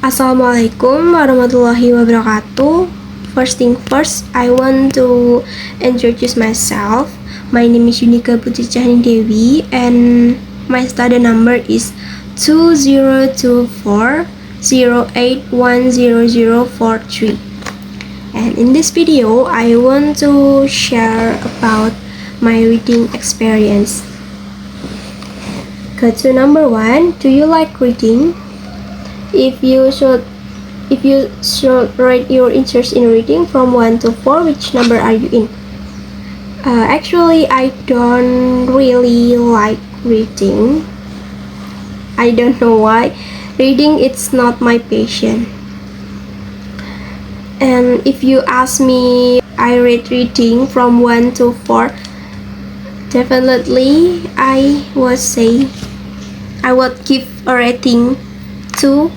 Assalamualaikum warahmatullahi wabarakatuh. First thing first, I want to introduce myself. My name is Yunika Putri Cahani Dewi and my study number is 202408100043. And in this video, I want to share about my reading experience. Question number 1, do you like reading? If you should rate your interest in reading from 1 to 4, which number are you in? Actually, I don't really like reading. I don't know why. Reading, it's not my passion. And if you ask me, I rate reading from 1 to 4, definitely I would give a rating 2.5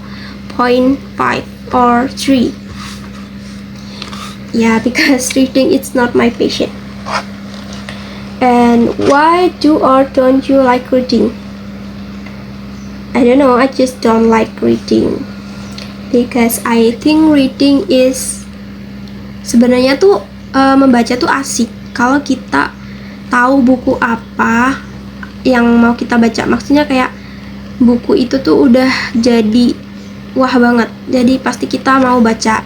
or 3. Yeah, because reading it's not my passion. And why do or don't you like reading? I don't know, I just don't like reading because I think reading is sebenarnya tuh membaca tuh asik kalau kita tahu buku apa yang mau kita baca. Maksudnya kayak buku itu tuh udah jadi wah banget, jadi pasti kita mau baca,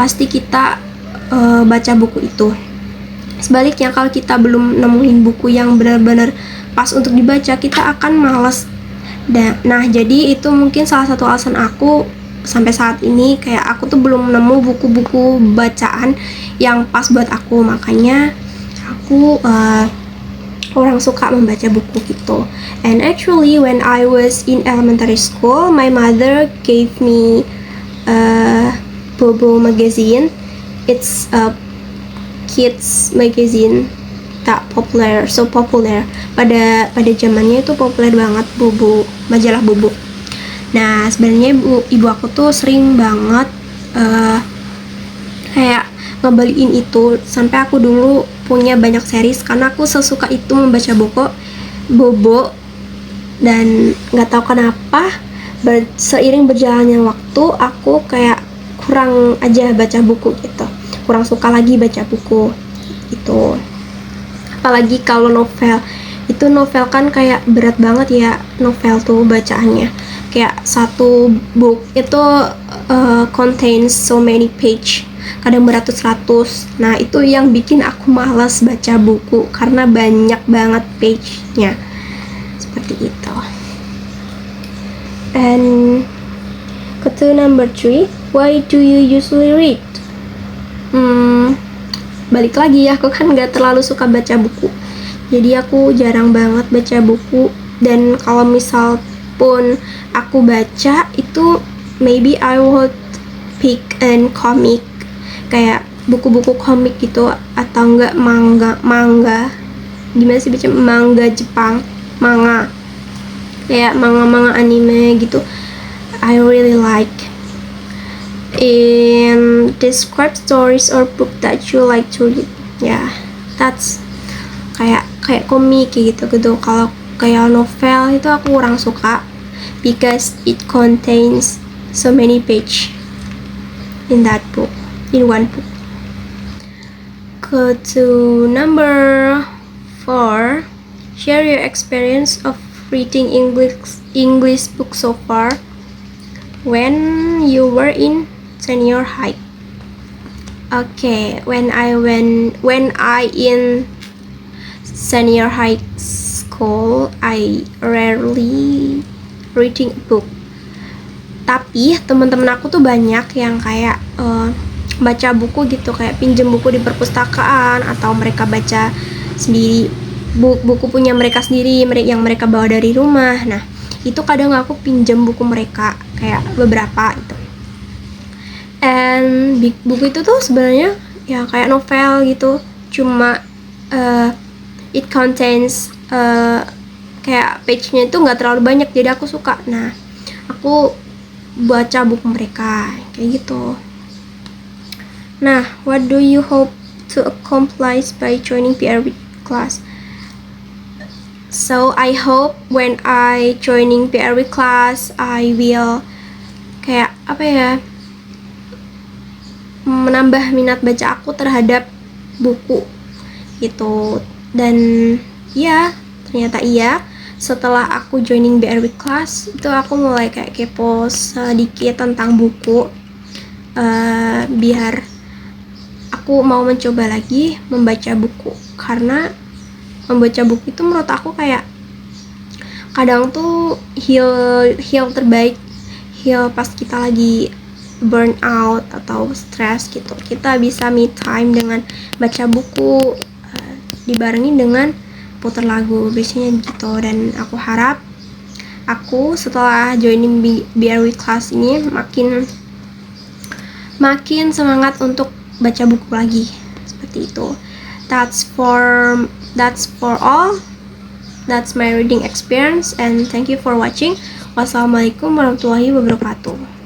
pasti kita baca buku itu. Sebaliknya kalau kita belum nemuin buku yang benar-benar pas untuk dibaca, kita akan malas. Nah, jadi itu mungkin salah satu alasan aku sampai saat ini kayak aku tuh belum nemu buku-buku bacaan yang pas buat aku. Makanya aku orang suka membaca buku gitu. And actually when I was in elementary school, my mother gave me a Bobo magazine. It's a kids magazine tak popular, so popular pada zamannya itu populer banget Bobo, majalah Bobo. Nah, sebenarnya ibu aku tuh sering banget kayak ngebeliin itu, sampai aku dulu punya banyak series karena aku sesuka itu membaca buku Bobo. Dan nggak tahu kenapa seiring berjalannya waktu aku kayak kurang aja baca buku gitu, kurang suka lagi baca buku itu. Apalagi kalau novel, itu novel kan kayak berat banget ya, novel tuh bacaannya kayak satu book itu contains so many page, kadang beratus-ratus. Nah, itu yang bikin aku malas baca buku karena banyak banget page-nya. Seperti itu. And to number 3, why do you usually read? Balik lagi ya, aku kan gak terlalu suka baca buku, jadi aku jarang banget baca buku. Dan kalau misal pun aku baca itu maybe I would pick an comic, kayak buku-buku komik gitu, atau enggak manga gimana sih baca manga Jepang, manga kayak manga anime gitu. I really like. And describe stories or book that you like to read. Yeah, that's kayak komik gitu. Kalau kayak novel itu aku kurang suka because it contains so many page in that book, in one book. Go to number 4, share your experience of reading English book so far when you were in senior high. Okay, when I in senior high school, I rarely reading a book. Tapi teman-teman aku tuh banyak yang kayak baca buku gitu, kayak pinjem buku di perpustakaan atau mereka baca sendiri buku punya mereka sendiri yang mereka bawa dari rumah. Nah, itu kadang aku pinjem buku mereka kayak beberapa gitu. And buku itu tuh sebenarnya ya kayak novel gitu, cuma it contains kayak page-nya itu nggak terlalu banyak, jadi aku suka. Nah, aku baca buku mereka kayak gitu. Nah, what do you hope to accomplish by joining PRW class? So I hope when I joining PRW class, I will kayak apa ya, menambah minat baca aku terhadap buku gitu. Dan ya ternyata iya, setelah aku joining BRW class itu aku mulai kayak kepo sedikit tentang buku, biar aku mau mencoba lagi membaca buku, karena membaca buku itu menurut aku kayak kadang tuh heal terbaik, heal pas kita lagi burn out atau stres gitu. Kita bisa me time dengan baca buku, dibarengin dengan putar lagu biasanya gitu. Dan aku harap aku setelah joining BRW class ini makin semangat untuk baca buku lagi, seperti itu. That's for all. That's my reading experience, and thank you for watching. Wassalamualaikum warahmatullahi wabarakatuh.